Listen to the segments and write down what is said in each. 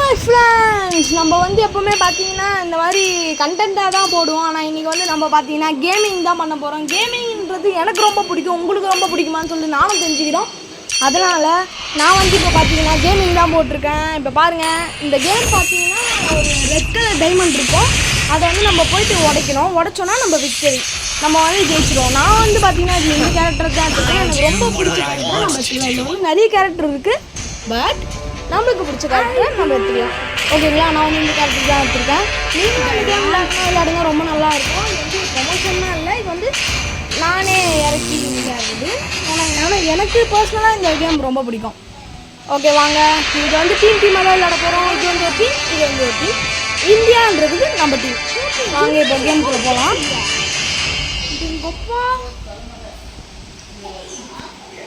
Hi friends, நம்ம வந்து எப்போவுமே பார்த்தீங்கன்னா இந்த மாதிரி கண்டென்ட்டாக தான் போடுவோம். ஆனால் இன்றைக்கி வந்து நம்ம பார்த்தீங்கன்னா கேமிங் தான் பண்ண போகிறோம். கேமிங்கிறது எனக்கு ரொம்ப பிடிக்கும், உங்களுக்கு ரொம்ப பிடிக்குமான்னு சொல்லிட்டு நானும் தெரிஞ்சுக்கிறோம். அதனால் நான் வந்து இப்போ பார்த்தீங்கன்னா கேமிங் தான் போட்டிருக்கேன். இப்போ பாருங்கள், இந்த கேம் பார்த்தீங்கன்னா ஒரு ரெட் கலர் டைமண்ட் இருக்கும். அதை வந்து நம்ம போயிட்டு உடைக்கணும். உடைச்சோன்னா நம்ம விக்டரி, நம்ம வந்து ஜெயிச்சிடுவோம். நான் வந்து பார்த்தீங்கன்னா இது இந்த கேரக்டர் தான் இருக்குது. எனக்கு ரொம்ப பிடிச்ச கேரக்டர் நம்ம வச்சுக்கலாம். இதில் வந்து நிறைய கேரக்டர் இருக்குது, பட் நம்மளுக்கு பிடிச்ச கேரக்டர் நம்ம எடுத்துக்கலாம். ஓகேங்களா? நான் வந்து இந்த கேரக்டர் தான் எடுத்துருக்கேன். நீங்கள் இந்த கேம் விளையாடுங்க, ரொம்ப நல்லா இருக்கும். இது வந்து ப்ரொமோஷன்லாம் இல்லை, இது வந்து நானே இறக்கி விளையாடுறது. ஆனால் எனக்கு பர்சனலாக இந்த கேம் ரொம்ப பிடிக்கும். ஓகே வாங்க, இது வந்து டீமாக தான் விளையாட போகிறோம். இது வந்து ஒரு டீம், இது வந்து ஒரு டீம். இந்தியான்றது நம்ம டீம். வாங்க இப்போ கேமுக்குள்ளே போகலாம்.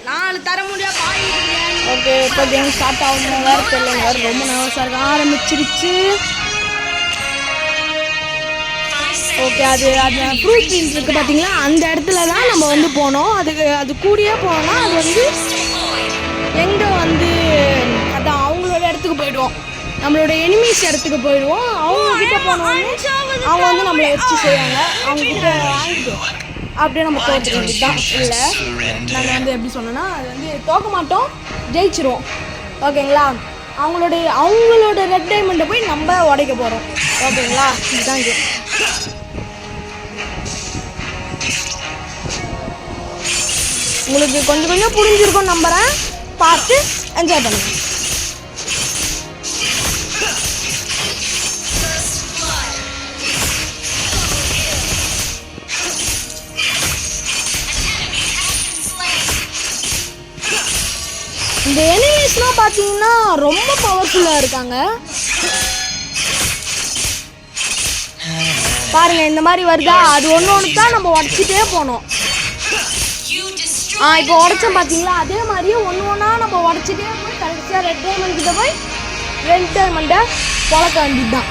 நாலு தர முடியாது. ஓகே, இப்போ கேம் ஸ்டார்ட் ஆகணும். வேறு தெரியல, வேறு ரொம்ப நர்வஸாக இருக்க ஆரம்பிச்சிருச்சு. ஓகே, அது ஃப்ரூட் பீன்ஸ் இருக்குது பார்த்தீங்களா, அந்த இடத்துல தான் நம்ம வந்து போனோம். அது கூடயே போனோம்னா அது வந்து எங்கே வந்து அதான் அவங்களோட இடத்துக்கு போயிடுவோம், நம்மளோட எனிமீஸ் இடத்துக்கு போயிடுவோம். அவங்கக்கிட்ட போனோன்னு அவங்க வந்து நம்மளை வச்சு செய்வாங்க. அவங்கக்கிட்ட வாங்கிட்டோம் அப்படியே நம்ம தோற்று வேண்டியது தான். இல்லை, நாங்கள் வந்து எப்படி சொன்னோன்னா அது வந்து தோக்க மாட்டோம், ஜெயிச்சிருவோம். ஓகேங்களா? அவங்களோட ரெட் டைமண்டை போய் நம்ம உடைக்க போகிறோம். ஓகேங்களா? இதுதான் கேம். உங்களுக்கு கொஞ்சம் கொஞ்சம் புரிஞ்சிருக்கும் நம்புகிறேன். பார்த்து என்ஜாய் பண்ணுங்க. இந்த எனிமீஸ்லாம் பார்த்தீங்கன்னா ரொம்ப பவர்ஃபுல்லாக இருக்காங்க. பாருங்க, இந்த மாதிரி வருதா, அது ஒன்று தான் நம்ம உடச்சிட்டே போனோம். இப்போ உடச்சோம் பார்த்தீங்களா, அதே மாதிரியே ஒன்றா நம்ம உடச்சிட்டே போய் கடைசியாக ரெட் டைமண்ட் கிட்ட போய் ரெட் டைமண்டை பொழக்க வேண்டியது தான்.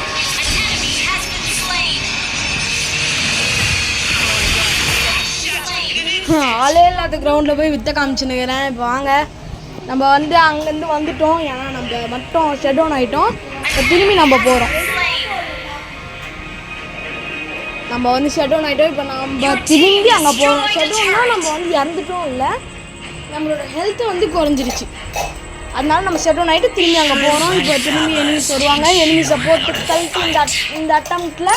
ஆளே இல்லாத கிரவுண்டில் போய் வித்த காமிச்சுன்னுக்கிறேன். இப்போ வாங்க, நம்ம வந்து அங்கேருந்து வந்துட்டோம். ஏன்னா நம்ம மட்டும் ஷட் டவுன் ஆகிட்டோம். இப்போ திரும்பி நம்ம போகிறோம். நம்ம வந்து ஷட் டவுன் ஆகிட்டோம். இப்போ நம்ம திரும்பி அங்கே போகிறோம். ஷட் டவுன்னா நம்ம வந்து இறந்துட்டோம், இல்லை நம்மளோட ஹெல்த்து வந்து குறைஞ்சிருச்சு. அதனால நம்ம ஷட் டவுன் ஆகிட்டு திரும்பி அங்கே போகிறோம். இப்போ திரும்பி எனிமீஸ் வருவாங்க. எனிமீஸை போட்டு கழித்து இந்த அட்டம்ப்டில்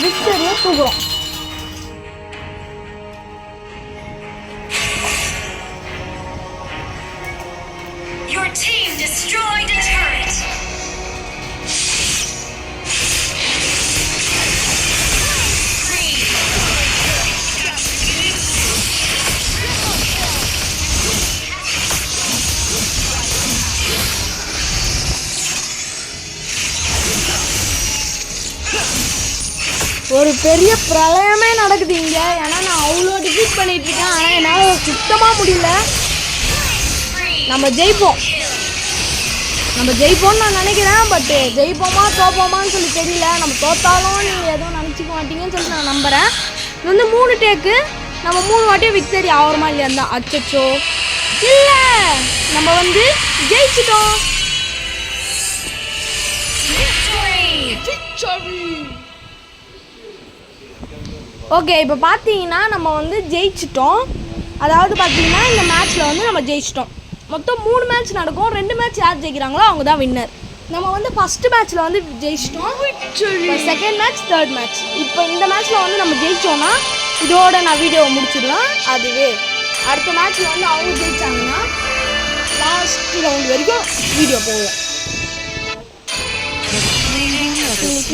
விக்டரியை தூக்குறோம். ஒரு பெரிய பிரளயமே நடக்குது இங்கே. ஏன்னா நான் அவ்வளோ டிஃபீட் பண்ணிகிட்ருக்கேன். ஆனால் என்னால் சுத்தமாக முடியல. நம்ம ஜெயிப்போம்னு நான் நினைக்கிறேன். பட்டு ஜெயிப்போமா தோப்போமான்னு சொல்லி தெரியல. நம்ம தோத்தாலும் நீங்கள் எதுவும் நினச்சிக்க மாட்டீங்கன்னு சொல்லி நான் நம்புகிறேன். இது வந்து 3 டேக்கு நம்ம 3 வாட்டியும் விக்டரி ஆகிறோமா இல்லையா தான். அச்சோ இல்லை, நம்ம வந்து ஜெயிச்சிட்டோம். ஓகே, இப்போ பார்த்தீங்கன்னா நம்ம வந்து ஜெயிச்சிட்டோம். அதாவது பார்த்தீங்கன்னா இந்த மேட்ச்சில் வந்து நம்ம ஜெயிச்சிட்டோம். மொத்தம் 3 மேட்ச் நடக்கும். 2 மேட்ச் யார் ஜெயிக்கிறாங்களோ அவங்க தான் வின்னர். நம்ம வந்து ஃபஸ்ட்டு மேட்ச்சில் வந்து ஜெயிச்சிட்டோம். Second match, third match. இப்போ இந்த மேட்ச்சில் வந்து நம்ம ஜெயித்தோன்னா இதோட நான் வீடியோவை முடிச்சிடுவேன். அதுவே அடுத்த மேட்ச்சில் வந்து அவங்க ஜெயித்தாங்கன்னா லாஸ்ட் ரவுண்ட் வரைக்கும் வீடியோ போவோம்.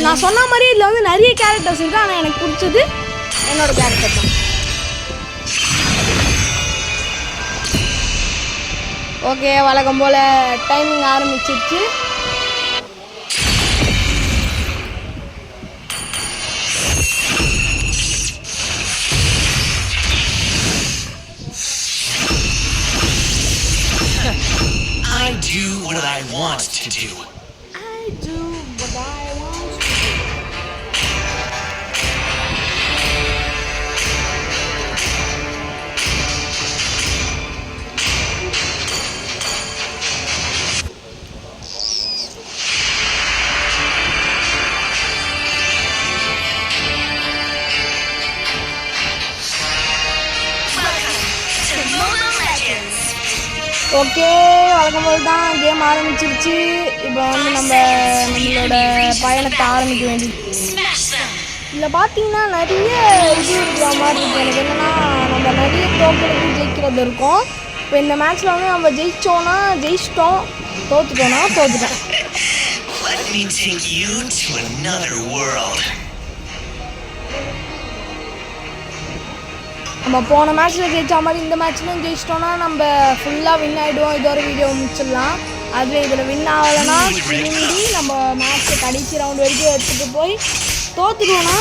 நான் சொன்ன மாதிரி இதில் வந்து நிறைய கேரக்டர்ஸ் இருக்குது. ஆனால் எனக்கு பிடிச்சது என்னோட கேரக்டர் தான். ஓகே, வழக்கம் போல் டைமிங் ஆரம்பிச்சிருச்சு. I do what I want to do. I do what I want to do. Okay, வழக்கம் போல் தான் கேம் ஆரம்பிச்சிருச்சு. இப்போ வந்து நம்மளோட பயணத்தை ஆரம்பிக்க வேண்டியது. இதில் பார்த்தீங்கன்னா நிறைய இது இருக்கிற மாதிரி இருக்குது. எனக்கு என்னென்னா நம்ம நிறைய தோக்கிறது ஜெயிக்கிறது இருக்கும். இப்போ இந்த மேட்ச்சில் வந்து நம்ம ஜெயிச்சோன்னா ஜெயிச்சிட்டோம், தோத்துட்டோன்னா தோத்துட்டேன். Let me take you to another world. நம்ம போன மேட்ச்சில் ஜெயிச்ச மாதிரி இந்த மேட்ச்லையும் ஜெயிச்சிட்டோன்னா நம்ம ஃபுல்லாக வின் ஆகிடுவோம். இதோட வீடியோ முடிச்சிடலாம். அதுவே இதில் வின் ஆகலைன்னா திரும்பி நம்ம மேட்ச்சை கடைசி ரவுண்ட் வரைக்கும் எடுத்துகிட்டு போய் தோற்றுடுவோன்னா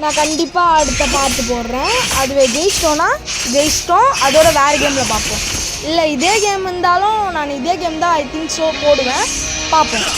நான் கண்டிப்பாக அடுத்த பார்த்து போடுறேன். அதுவே ஜெயிச்சிட்டோம், அதோட வேறு கேமில் பார்ப்போம். இல்லை இதே கேம் இருந்தாலும் நான் இதே கேம் தான் ஐ திங்க் ஸோ போடுவேன், பார்ப்போம்.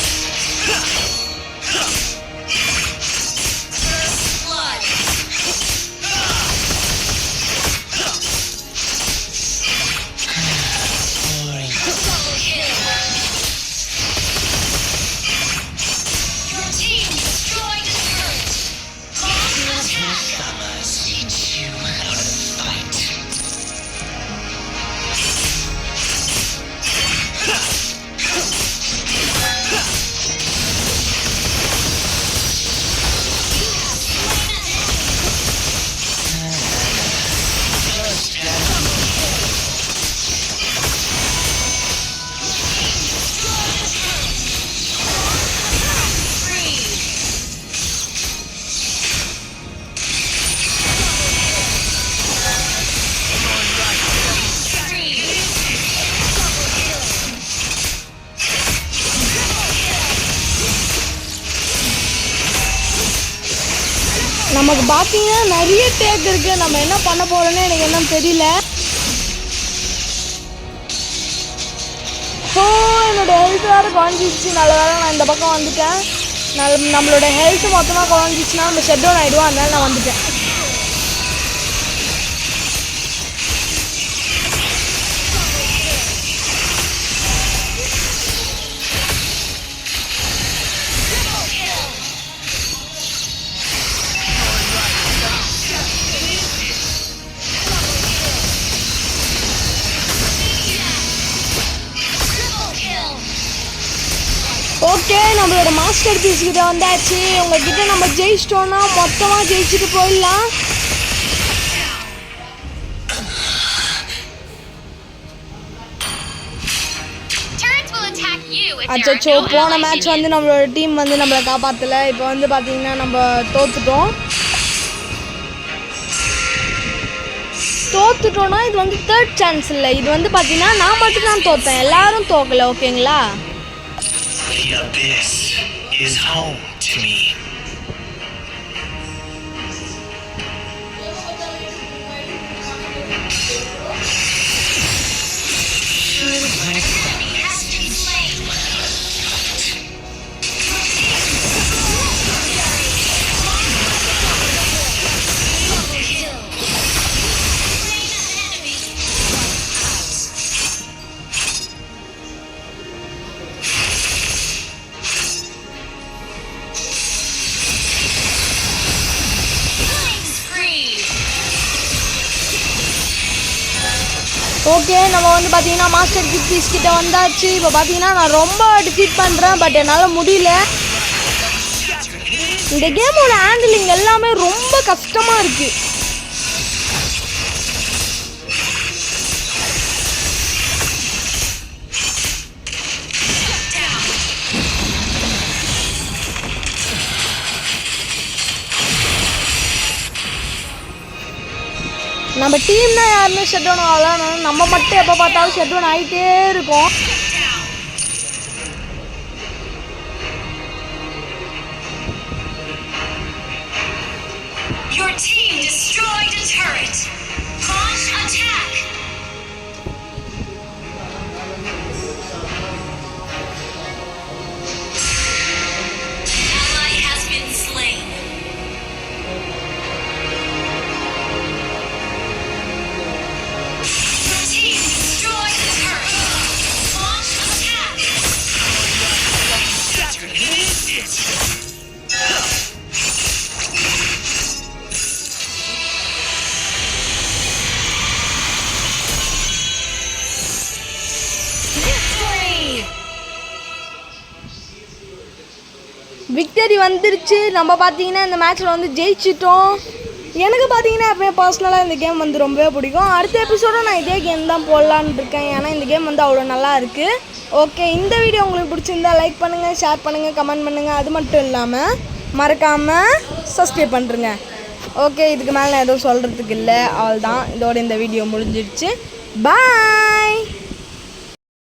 நமக்கு பார்த்தீங்கன்னா நிறைய டேக் இருக்குது. நம்ம என்ன பண்ண போகிறோன்னு எனக்கு என்னன்னு தெரியல. ஸோ என்னோடய ஹெல்த் வேறு குறைஞ்சிச்சு. நல்ல வேலை நான் இந்த பக்கம் வந்துட்டேன். நம்மளோட ஹெல்த் மொத்தமாக குறைஞ்சிச்சுன்னா நம்ம ஷட் டவுன் ஆகிடுவோம். அதனால நான் வந்துட்டேன். ஓகே, நம்மளோட மாஸ்டர் பீஸ் கிட்ட வந்தாச்சு. உங்ககிட்ட நம்ம ஜெயிச்சிட்டோன்னா மொத்தமாக ஜெயிச்சுட்டு போயிடலாம். அச்சோ, போன மேட்ச் வந்து நம்மளோட டீம் வந்து நம்மளை காப்பாற்றலை. இப்போ வந்து பார்த்தீங்கன்னா நம்ம தோத்துட்டோன்னா இது வந்து தேர்ட் சான்ஸ் இல்லை. இது வந்து பார்த்தீங்கன்னா நான் மட்டும் தான் தோற்றேன், எல்லாரும் தோக்கலை. ஓகேங்களா? The abyss is home to me. Okay, நம்ம வந்து பார்த்தீங்கன்னா மாஸ்டர் பீஸ் கிட்ட வந்தாச்சு. இப்போ பார்த்தீங்கன்னா நான் ரொம்ப டிஃபீட் பண்ணுறேன், பட் என்னால் முடியல. இந்த கேமோட ஹேண்டிலிங் எல்லாமே ரொம்ப கஷ்டமாக இருக்குது. நம்ம டீம் தான் யாருமே ஷட் டவுன் ஆகலாம், நம்ம மட்டும் எப்போ பார்த்தாலும் ஷட் டவுன் ஆகிட்டே இருக்கும். Your team destroyed a turret. Launch attack. Ally has been slain. Your team destroyed a turret. Victory வந்துருச்சு. நம்ம பார்த்தீங்கன்னா இந்த மேட்ச்சில் வந்து ஜெயிச்சிட்டோம். எனக்கு பார்த்தீங்கன்னா எப்போயும் பர்சனலாக இந்த கேம் வந்து ரொம்பவே பிடிக்கும். அடுத்த எபிசோடும் நான் இதே கேம் தான் போடலான்னு இருக்கேன். ஏன்னா இந்த கேம் வந்து அவ்வளோ நல்லா இருக்குது. ஓகே, இந்த வீடியோ உங்களுக்கு பிடிச்சிருந்தா லைக் பண்ணுங்கள், ஷேர் பண்ணுங்கள், கமெண்ட் பண்ணுங்கள். அது மட்டும் இல்லாமல் மறக்காமல் சப்ஸ்கிரைப் பண்ணுறேங்க. ஓகே, இதுக்கு மேலே நான் எதுவும் சொல்கிறதுக்கு இல்லை. அவ்வளோதான், இதோட இந்த வீடியோ முடிஞ்சிடுச்சு. பாய்.